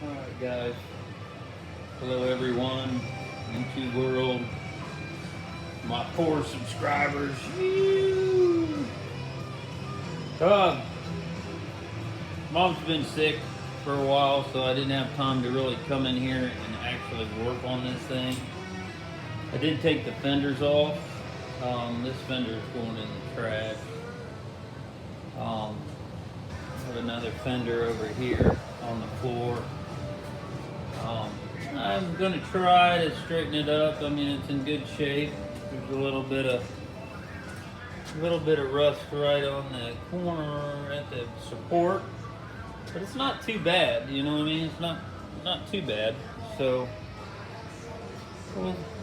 Alright guys, hello everyone, YouTube world, my poor subscribers. Uh, Mom's been sick for a while, so I didn't have time to really come in here and actually work on this thing. I did take the fenders off. This fender is going in the trash. I have another fender over here on the floor. I'm gonna try to straighten it up. I mean, it's in good shape. There's a little bit of rust right on the corner at the support, but it's not too bad. You know what I mean? It's not too bad. So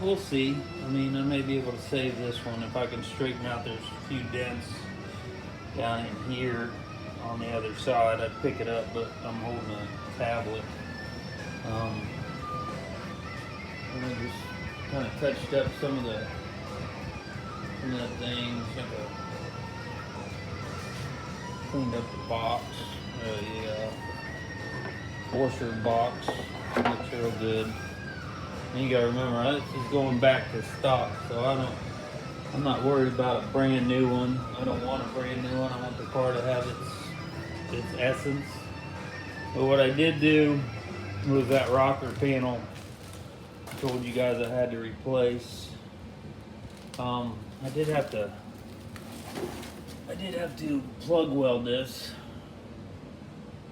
we'll see. I mean, I may be able to save this one if I can straighten out. There's a few dents down in here on the other side. I'd pick it up, but I'm holding a tablet. And I just kind of touched up some of the things. Cleaned up the box, the washer box. Looks real good. And you gotta remember, this is going back to stock, so I'm not worried about a brand new one. I don't want a brand new one. I want the car to have its essence. But what I did do was that rocker panel I told you guys I had to replace. I did have to plug weld this.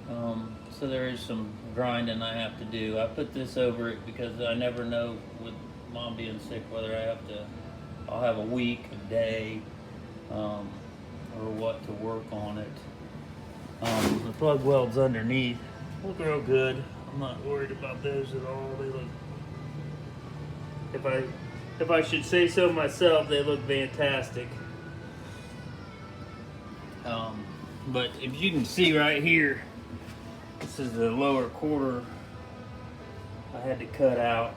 So there is some grinding I have to do. I put this over it because I never know with Mom being sick whether I'll have a week, a day, or what to work on it. The plug welds underneath look real good. I'm not worried about those at all. They look, if I should say so myself, they look fantastic. But if you can see right here, this is the lower quarter I had to cut out.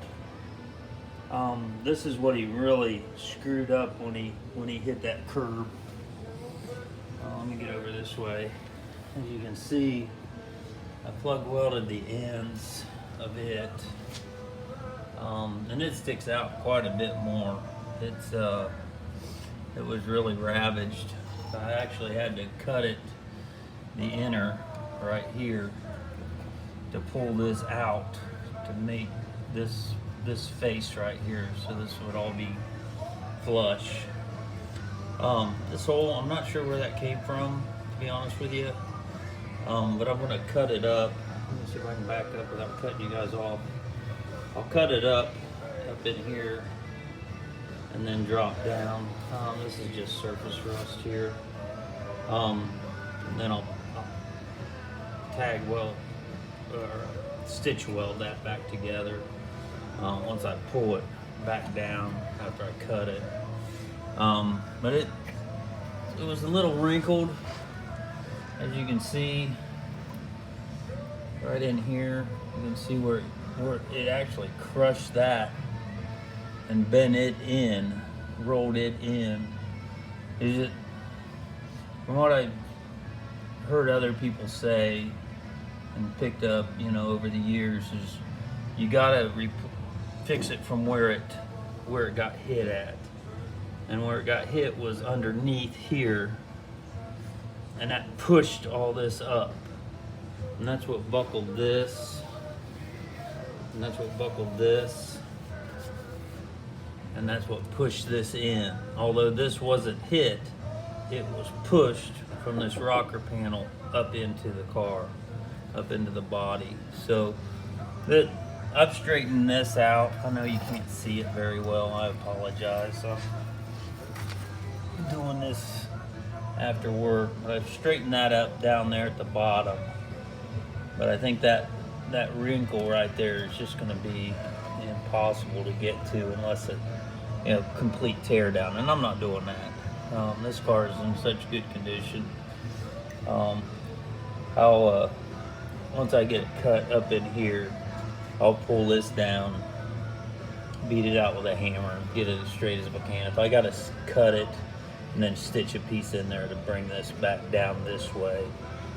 This is what he really screwed up when he hit that curb. Let me get over this way. As you can see, I plug welded the ends of it, and it sticks out quite a bit more. It was really ravaged. I actually had to cut it, the inner right here, to pull this out to make this face right here, so this would all be flush. This hole, I'm not sure where that came from, to be honest with you, but I'm going to cut it up. Let me see if I can back up without cutting you guys off. I'll cut it up in here and then drop down. This is just surface rust here. And then I'll tag weld or stitch weld that back together once I pull it back down after I cut it. But it was a little wrinkled, as you can see right in here. You can see where it actually crushed that and bent it in, rolled it in. From what I heard other people say and picked up, over the years, is you gotta fix it from where it got hit at. And where it got hit was underneath here, and that pushed all this up. And that's what buckled this, and that's what buckled this, and that's what pushed this in. Although this wasn't hit, it was pushed from this rocker panel up into the car, up into the body. So I've straightened this out. I know you can't see it very well. I apologize. I'm doing this after work, but I've straightened that up down there at the bottom. But I think that wrinkle right there is just going to be impossible to get to unless it, complete tear down. And I'm not doing that. This car is in such good condition. I'll once I get it cut up in here, I'll pull this down, beat it out with a hammer, get it as straight as I can. If I got to cut it and then stitch a piece in there to bring this back down this way,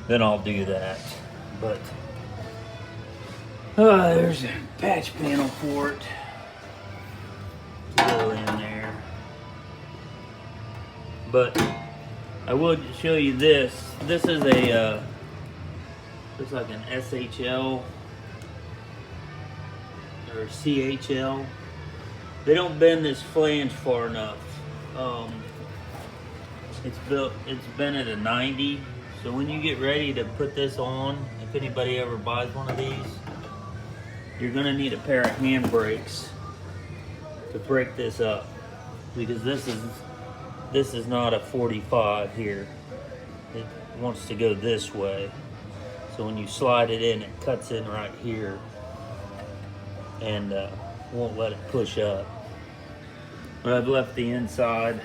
then I'll do that. But There's a patch panel for it to go in there. But I will show you this. This is a looks like an SHL or CHL. They don't bend this flange far enough. It's been at a 90. So when you get ready to put this on, if anybody ever buys one of these, you're gonna need a pair of hand brakes to break this up, because this is not a 45 here. It wants to go this way. So when you slide it in, it cuts in right here and won't let it push up. But I've left the inside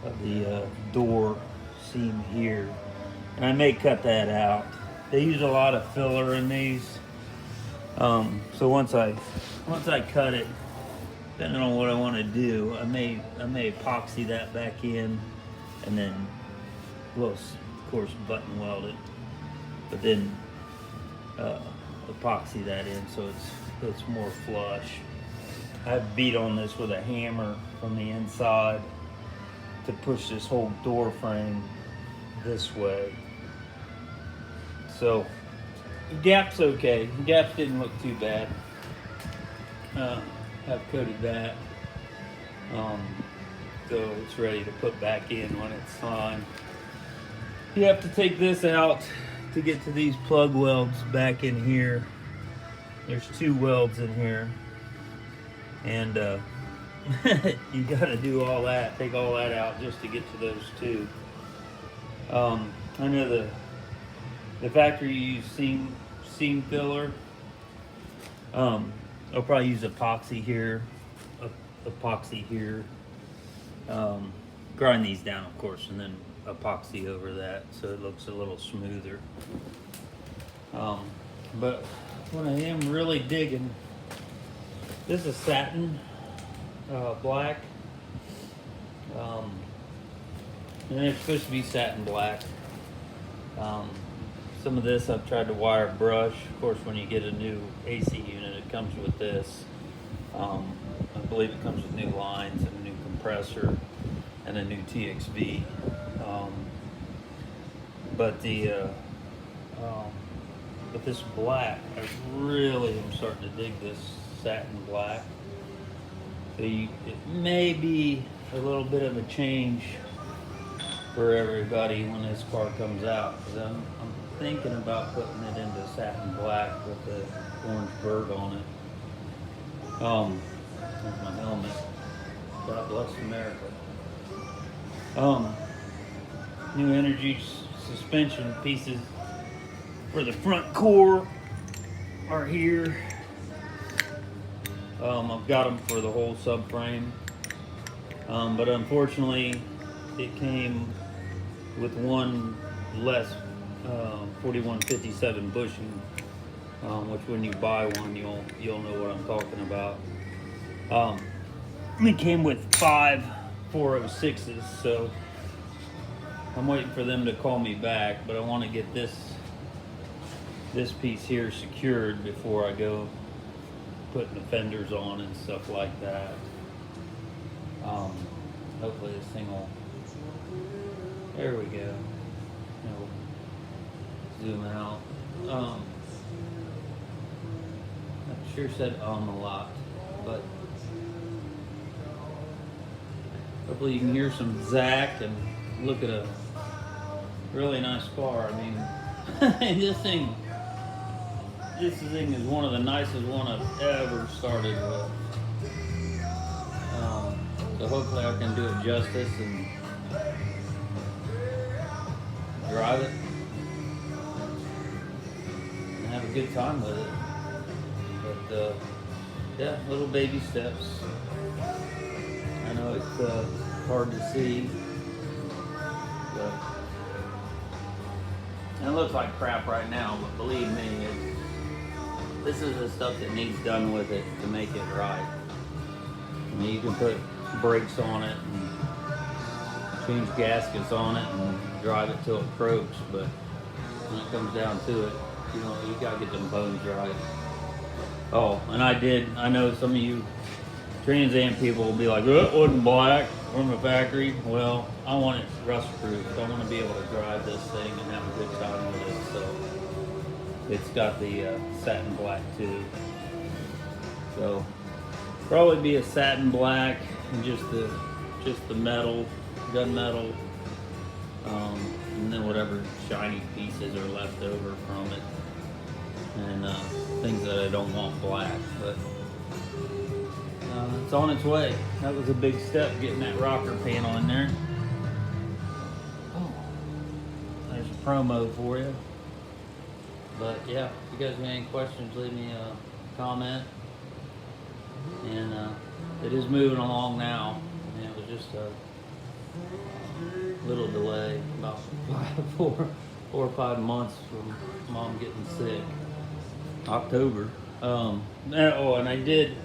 of the door seam here, and I may cut that out. They use a lot of filler in these, so once I cut it, depending on what I want to do, I may epoxy that back in, and then we'll of course button weld it, but then epoxy that in so it's more flush. I beat on this with a hammer from the inside to push this whole door frame this way. So the gap's okay. The gap didn't look too bad. I've coated that. So it's ready to put back in when it's fine. You have to take this out to get to these plug welds back in here. There's 2 welds in here, and you gotta do all that, take all that out just to get to those 2. I know the factory used seam filler. I'll probably use epoxy here, grind these down of course, and then epoxy over that so it looks a little smoother. But what I am really digging, this is satin black, and it's supposed to be satin black. Some of this I've tried to wire brush. Of course, when you get a new AC unit, it comes with this. I believe it comes with new lines and a new compressor and a new TXV. But this black, I really am starting to dig this satin black. So it may be a little bit of a change for everybody when this car comes out, because I'm thinking about putting it into satin black with the orange bird on it. There's my helmet. God bless America. New Energy suspension pieces for the front core are here. I've got them for the whole subframe, but unfortunately it came with one less 4157 bushing, which when you buy one you'll know what I'm talking about. It came with 5 406s, so I'm waiting for them to call me back, but I want to get this piece here secured before I go putting the fenders on and stuff like that. Hopefully this thing will, there we go. Zoom out. I sure said a lot, but hopefully you can hear some Zach and look at a really nice car. I mean, this thing is one of the nicest one I've ever started with. So hopefully I can do it justice and drive it and have a good time with it. But yeah, little baby steps. I know it's hard to see, but it looks like crap right now, but believe me, this is the stuff that needs done with it to make it right. I mean, you can put brakes on it and change gaskets on it and drive it till it croaks, but when it comes down to it. You know, you gotta get them bones right. Oh, and I know some of you Trans Am people will be like, oh, it wasn't black from the factory. Well, I want it rust proof. I want to be able to drive this thing and have a good time with it. So it's got the satin black too. So probably be a satin black and just the metal, gunmetal, and then whatever shiny pieces are left over from it, and things that I don't want black, but. It's on its way. That was a big step getting that rocker panel in there. Oh, there's a promo for you. But yeah, if you guys have any questions, leave me a comment. And it is moving along now. And it was just a little delay, about 4 or 5 months from Mom getting sick. October. Oh, and I did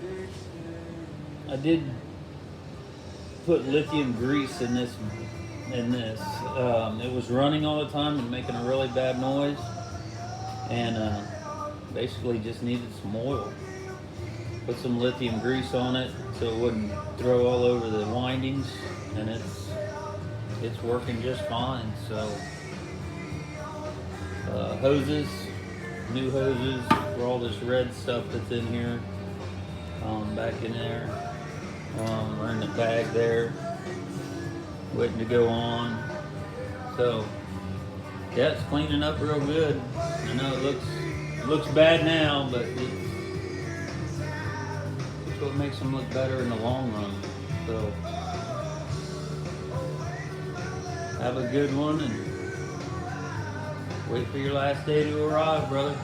put lithium grease in this. It was running all the time and making a really bad noise, and basically just needed some oil. Put some lithium grease on it so it wouldn't throw all over the windings, and it's working just fine. So hoses, new hoses for all this red stuff that's in here, back in there. We're in the bag there, waiting to go on. So yeah, it's cleaning up real good. I know it looks bad now, but it's what makes them look better in the long run. So have a good one and wait for your last day to arrive, brother.